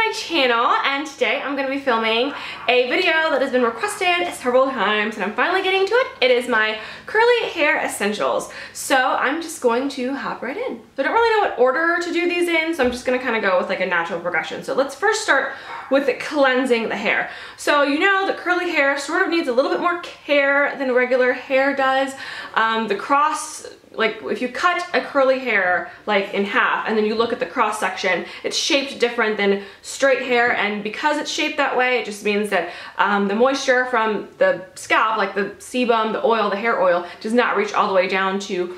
my channel, and today I'm going to be filming a video that has been requested several times and I'm finally getting to it. It is my curly hair essentials. So I'm just going to hop right in. So I don't really know what order to do these in, so I'm just going to kind of go with like a natural progression. So let's first start with cleansing the hair. So you know that curly hair sort of needs a little bit more care than regular hair does. The cross, like if you cut a curly hair like in half and then you look at the cross section, it's shaped different than straight hair, and because it's shaped that way, it just means that the moisture from the scalp, like the sebum, the oil, the hair oil, does not reach all the way down to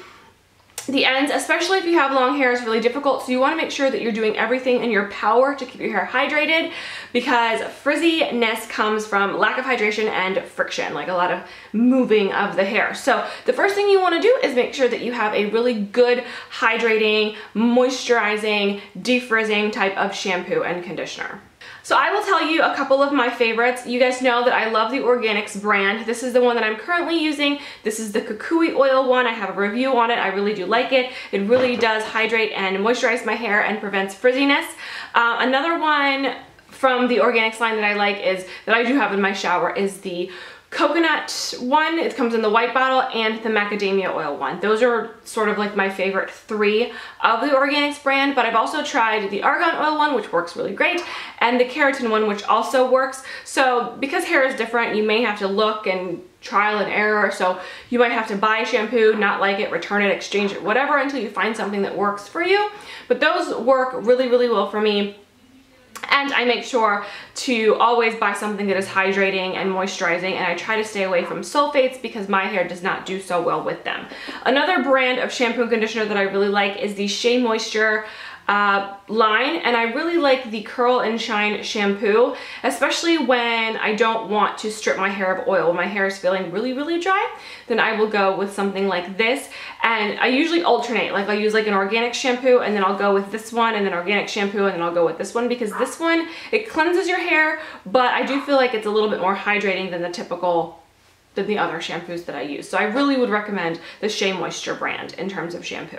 the ends. Especially if you have long hair, it's really difficult, so you want to make sure that you're doing everything in your power to keep your hair hydrated, because frizziness comes from lack of hydration and friction, like a lot of moving of the hair. So the first thing you want to do is make sure that you have a really good hydrating, moisturizing, defrizzing type of shampoo and conditioner. So I will tell you a couple of my favorites. You guys know that I love the Organix brand. This is the one that I'm currently using. This is the Kukui oil one. I have a review on it. I really do like it. It really does hydrate and moisturize my hair and prevents frizziness. Another one from the Organix line that I like is, that I do have in my shower, is the coconut one. It comes in the white bottle, and the macadamia oil one. Those are sort of like my favorite three of the Organix brand, but I've also tried the argan oil one, which works really great, and the keratin one, which also works. So because hair is different, you may have to look and trial and error, so you might have to buy shampoo, not like it, return it, exchange it, whatever, until you find something that works for you. But those work really, really well for me. And I make sure to always buy something that is hydrating and moisturizing, and I try to stay away from sulfates because my hair does not do so well with them. Another brand of shampoo and conditioner that I really like is the Shea Moisture line, and I really like the Curl and Shine shampoo, especially when I don't want to strip my hair of oil. When my hair is feeling really, really dry, then I will go with something like this. And I usually alternate, like I'll use like an organic shampoo and then I'll go with this one, and then organic shampoo and then I'll go with this one, because this one, it cleanses your hair, but I do feel like it's a little bit more hydrating than the other shampoos that I use. So I really would recommend the Shea Moisture brand in terms of shampoo.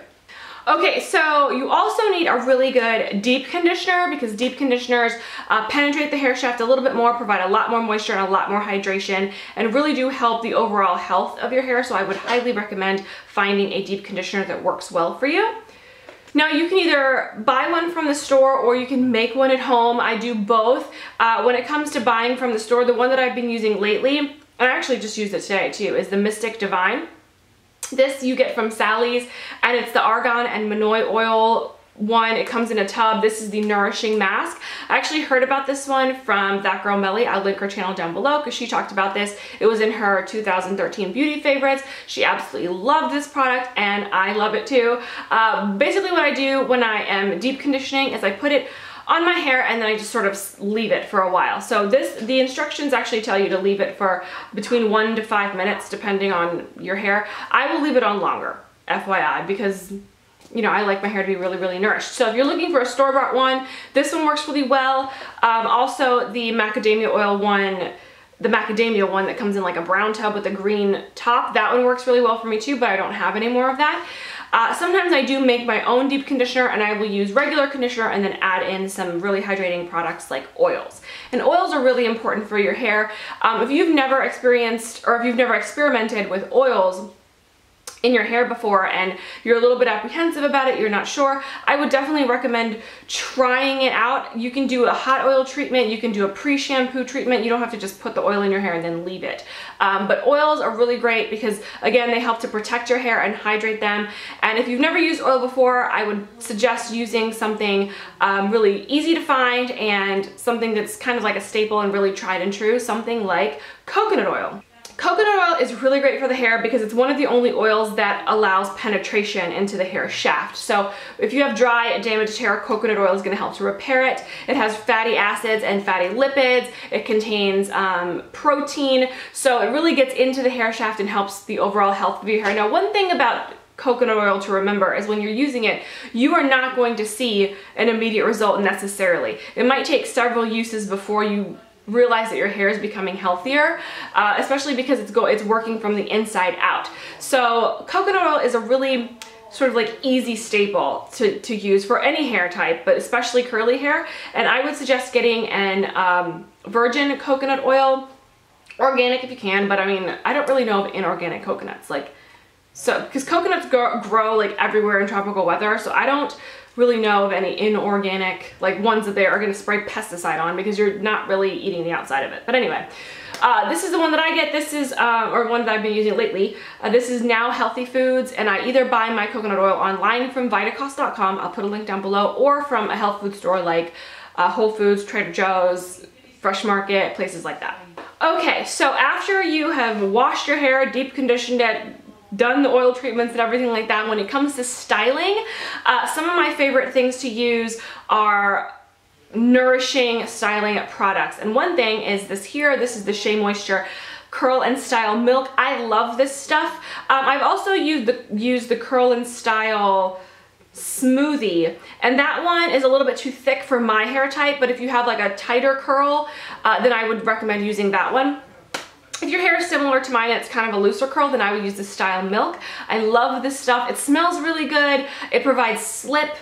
Okay, so you also need a really good deep conditioner, because deep conditioners penetrate the hair shaft a little bit more, provide a lot more moisture and a lot more hydration, and really do help the overall health of your hair. So I would highly recommend finding a deep conditioner that works well for you. Now you can either buy one from the store or you can make one at home. I do both. When it comes to buying from the store, the one that I've been using lately, and I actually just used it today too, is the Mystic Divine. This you get from Sally's, and it's the argan and manoi oil one. It comes in a tub. This is the Nourishing Mask. I actually heard about this one from That Girl Melly. I'll link her channel down below because she talked about this. It was in her 2013 beauty favorites. She absolutely loved this product, and I love it too. Basically what I do when I am deep conditioning is I put it on my hair and then I just sort of leave it for a while. So the instructions actually tell you to leave it for between 1 to 5 minutes depending on your hair. I will leave it on longer, FYI, because you know, I like my hair to be really, really nourished. So if you're looking for a store-bought one, this one works really well. Also the macadamia oil one, the macadamia one that comes in like a brown tub with a green top, that one works really well for me too, but I don't have any more of that. Sometimes I do make my own deep conditioner, and I will use regular conditioner and then add in some really hydrating products like oils. And oils are really important for your hair. If you've never experienced, or if you've never experimented with oils in your hair before and you're a little bit apprehensive about it, you're not sure, I would definitely recommend trying it out. You can do a hot oil treatment, you can do a pre-shampoo treatment. You don't have to just put the oil in your hair and then leave it. But oils are really great because, again, they help to protect your hair and hydrate them. And if you've never used oil before, I would suggest using something really easy to find and something that's kind of like a staple and really tried and true, something like coconut oil. Coconut oil is really great for the hair because it's one of the only oils that allows penetration into the hair shaft. So if you have dry, damaged hair, coconut oil is going to help to repair it. It has fatty acids and fatty lipids. It contains protein, so it really gets into the hair shaft and helps the overall health of your hair. Now, one thing about coconut oil to remember is when you're using it, you are not going to see an immediate result necessarily. It might take several uses before you realize that your hair is becoming healthier, especially because it's working from the inside out. So coconut oil is a really sort of like easy staple to use for any hair type, but especially curly hair. And I would suggest getting an virgin coconut oil, organic if you can, but I mean, I don't really know of inorganic coconuts, like, so, because coconuts grow like everywhere in tropical weather, so I don't really know of any inorganic, like ones that they are going to spray pesticide on, because you're not really eating the outside of it. But anyway, this is the one that I get. This is, or one that I've been using lately. This is Now Healthy Foods, and I either buy my coconut oil online from Vitacost.com, I'll put a link down below, or from a health food store like Whole Foods, Trader Joe's, Fresh Market, places like that. Okay, so after you have washed your hair, deep conditioned it, done the oil treatments and everything like that, when it comes to styling, some of my favorite things to use are nourishing styling products. And one thing is this here. This is the Shea Moisture Curl and Style Milk. I love this stuff. I've also used the Curl and Style Smoothie, and that one is a little bit too thick for my hair type, but if you have like a tighter curl, then I would recommend using that one. If your hair is similar to mine, it's kind of a looser curl, then I would use the Style Milk. I love this stuff. It smells really good. It provides slip.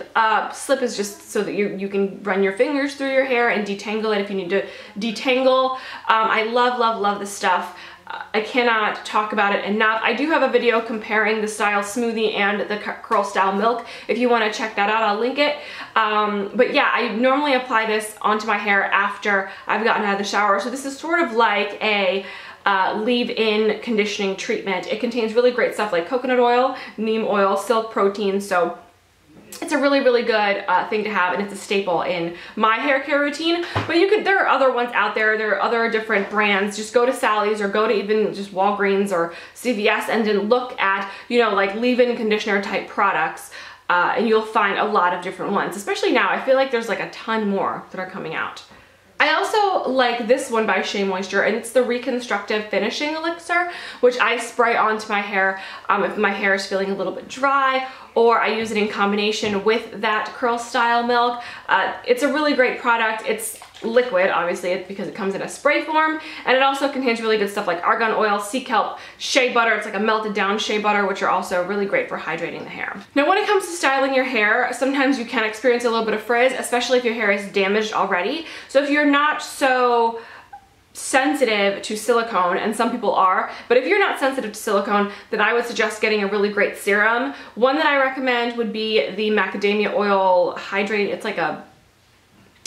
Slip is just so that you can run your fingers through your hair and detangle it if you need to detangle. I love, love, love this stuff. I cannot talk about it enough. I do have a video comparing the Style Smoothie and the Curl Style Milk. If you want to check that out, I'll link it. But yeah, I normally apply this onto my hair after I've gotten out of the shower. So this is sort of like a leave-in conditioning treatment. It contains really great stuff like coconut oil, neem oil, silk protein, so it's a really, really good thing to have, and it's a staple in my hair care routine. But there are other ones out there. There are other different brands. Just go to Sally's or go to even just Walgreens or CVS and then look at, you know, like leave-in conditioner type products, and you'll find a lot of different ones. Especially now, I feel like there's like a ton more that are coming out. I also like this one by Shea Moisture, and it's the Reconstructive Finishing Elixir, which I spray onto my hair if my hair is feeling a little bit dry, or I use it in combination with that Curl Style Milk. It's a really great product. It's liquid, obviously, because it comes in a spray form, and it also contains really good stuff like argan oil, sea kelp, shea butter. It's like a melted down shea butter, which are also really great for hydrating the hair. Now, when it comes to styling your hair, sometimes you can experience a little bit of frizz, especially if your hair is damaged already. So if you're not so sensitive to silicone, and some people are, but if you're not sensitive to silicone, then I would suggest getting a really great serum. One that I recommend would be the Macadamia Oil Hydrate. It's like a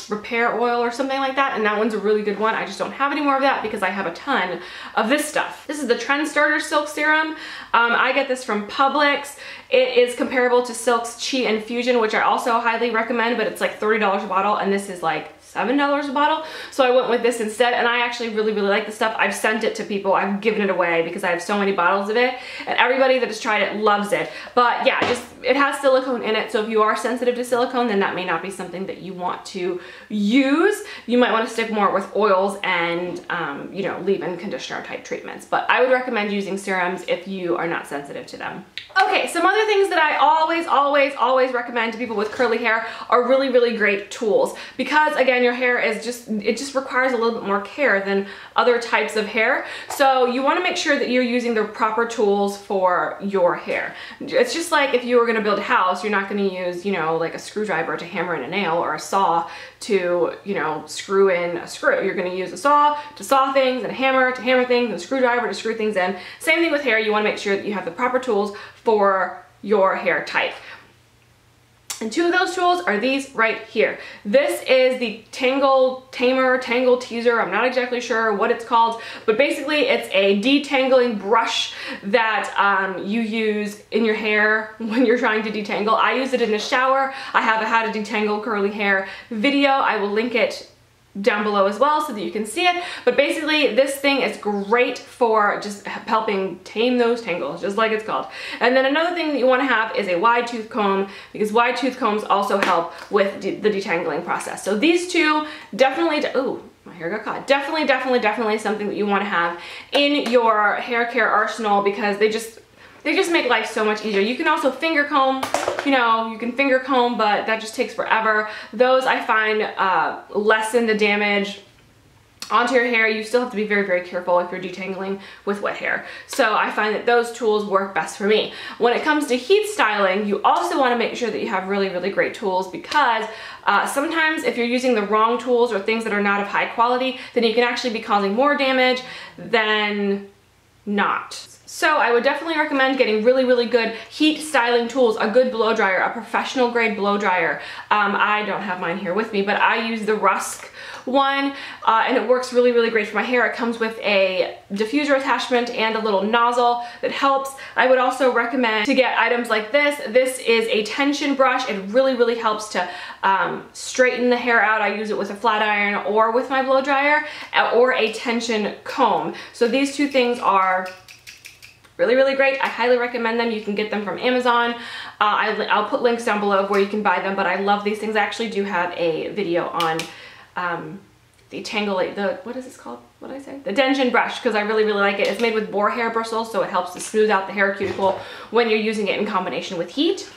repair oil or something like that, and that one's a really good one. I just don't have any more of that because I have a ton of this stuff. This is the Trend Starter Silk Serum. I get this from Publix. It is comparable to Silk's Chi Infusion, which I also highly recommend, but it's like $30 a bottle, and this is like $7 a bottle. So I went with this instead, and I actually really, really like this stuff. I've sent it to people. I've given it away because I have so many bottles of it, and everybody that has tried it loves it. But yeah, just it has silicone in it, so if you are sensitive to silicone, then that may not be something that you want to use. You might want to stick more with oils and you know, leave-in conditioner type treatments. But I would recommend using serums if you are not sensitive to them. Okay, some other things that I always recommend to people with curly hair are really, really great tools, because again, your hair is it just requires a little bit more care than other types of hair. So you want to make sure that you're using the proper tools for your hair. It's just like if you were going to build a house, you're not going to use, you know, like a screwdriver to hammer in a nail or a saw to, you know, screw in a screw. You're going to use a saw to saw things and a hammer to hammer things and a screwdriver to screw things in. Same thing with hair. You want to make sure that you have the proper tools for your hair type. And two of those tools are these right here. This is the Tangle Tamer, Tangle Teaser. I'm not exactly sure what it's called, but basically it's a detangling brush that you use in your hair when you're trying to detangle. I use it in the shower. I have a how to detangle curly hair video. I will link it down below as well so that you can see it. But basically this thing is great for just helping tame those tangles, just like it's called. And then another thing that you want to have is a wide tooth comb, because wide tooth combs also help with the detangling process. So these two definitely, ooh, my hair got caught. Definitely something that you want to have in your hair care arsenal, because they just make life so much easier. You can also finger comb, you know, you can finger comb, but that just takes forever. Those I find lessen the damage onto your hair, you still have to be very, very careful if you're detangling with wet hair. So I find that those tools work best for me. When it comes to heat styling, you also want to make sure that you have really, really great tools, because sometimes if you're using the wrong tools or things that are not of high quality, then you can actually be causing more damage than not. So I would definitely recommend getting really, really good heat styling tools, a good blow dryer, a professional grade blow dryer. I don't have mine here with me, but I use the Rusk one, and it works really, really great for my hair. It comes with a diffuser attachment and a little nozzle that helps. I would also recommend to get items like this. This is a tension brush. It really, really helps to straighten the hair out. I use it with a flat iron or with my blow dryer, or a tension comb. So these two things are really, really great. I highly recommend them. You can get them from Amazon. I'll put links down below of where you can buy them, but I love these things. I actually do have a video on the what is this called? What did I say? The tension brush, because I really, really like it. It's made with boar hair bristles, so it helps to smooth out the hair cuticle when you're using it in combination with heat.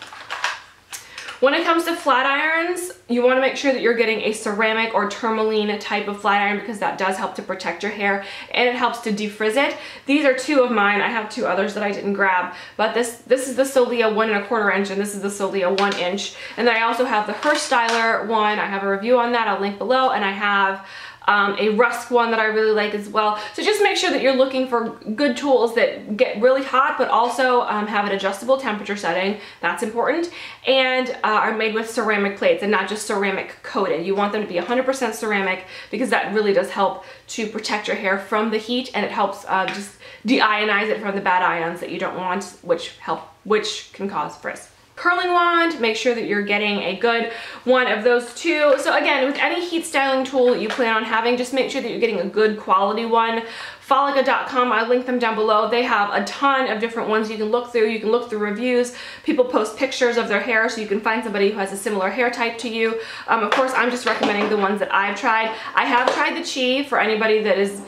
When it comes to flat irons, you want to make sure that you're getting a ceramic or tourmaline type of flat iron, because that does help to protect your hair and it helps to defrizz it. These are two of mine. I have two others that I didn't grab, but this is the Solia 1 1/4 inch, and this is the Solia 1 inch. And then I also have the Hairstyler one. I have a review on that. I'll link below, and I have a Rusk one that I really like as well. So just make sure that you're looking for good tools that get really hot, but also have an adjustable temperature setting. That's important. And are made with ceramic plates and not just ceramic coated. You want them to be 100% ceramic, because that really does help to protect your hair from the heat, and it helps just de-ionize it from the bad ions that you don't want, which can cause frizz. Curling wand, make sure that you're getting a good one of those two. So again, with any heat styling tool that you plan on having, just make sure that you're getting a good quality one. Folica.com, I link them down below. They have a ton of different ones you can look through. You can look through reviews. People post pictures of their hair, so you can find somebody who has a similar hair type to you. Of course, I'm just recommending the ones that I've tried. I have tried the Chi, for anybody that is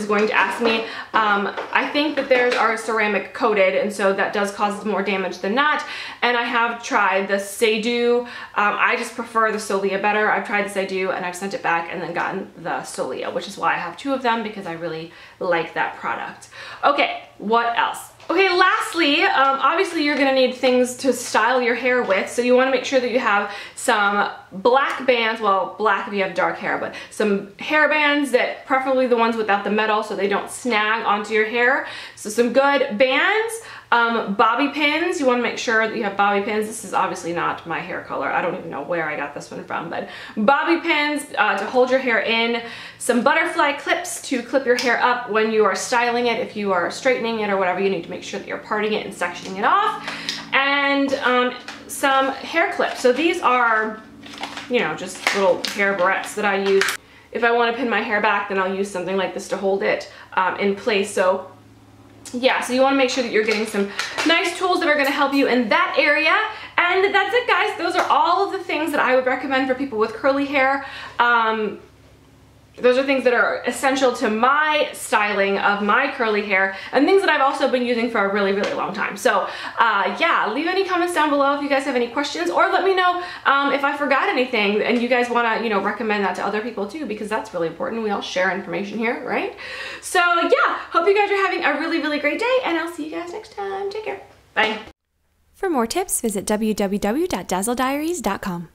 going to ask me. I think that theirs are ceramic coated, and so that does cause more damage than not. And I have tried the Seidu. I just prefer the Solia better. I've tried the Seidu and I've sent it back and then gotten the Solia, which is why I have two of them, because I really like that product. Okay, what else? Okay, lastly, obviously you're gonna need things to style your hair with, so you wanna make sure that you have some black bands, well, black if you have dark hair, but some hair bands, that preferably the ones without the metal so they don't snag onto your hair. So some good bands. Bobby pins, you want to make sure that you have bobby pins. This is obviously not my hair color. I don't even know where I got this one from, but bobby pins to hold your hair in. Some butterfly clips to clip your hair up when you are styling it. If you are straightening it or whatever, you need to make sure that you're parting it and sectioning it off. And some hair clips. So these are, you know, just little hair barrettes that I use. If I want to pin my hair back, then I'll use something like this to hold it in place. So yeah, so you want to make sure that you're getting some nice tools that are going to help you in that area. And that's it, guys. Those are all of the things that I would recommend for people with curly hair. Those are things that are essential to my styling of my curly hair, and things that I've also been using for a really, really long time. So yeah, leave any comments down below if you guys have any questions, or let me know if I forgot anything and you guys want to, you know, recommend that to other people too, because that's really important. We all share information here, right? So yeah, hope you guys are having a really, really great day, and I'll see you guys next time. Take care. Bye. For more tips, visit www.dazzlediaries.com.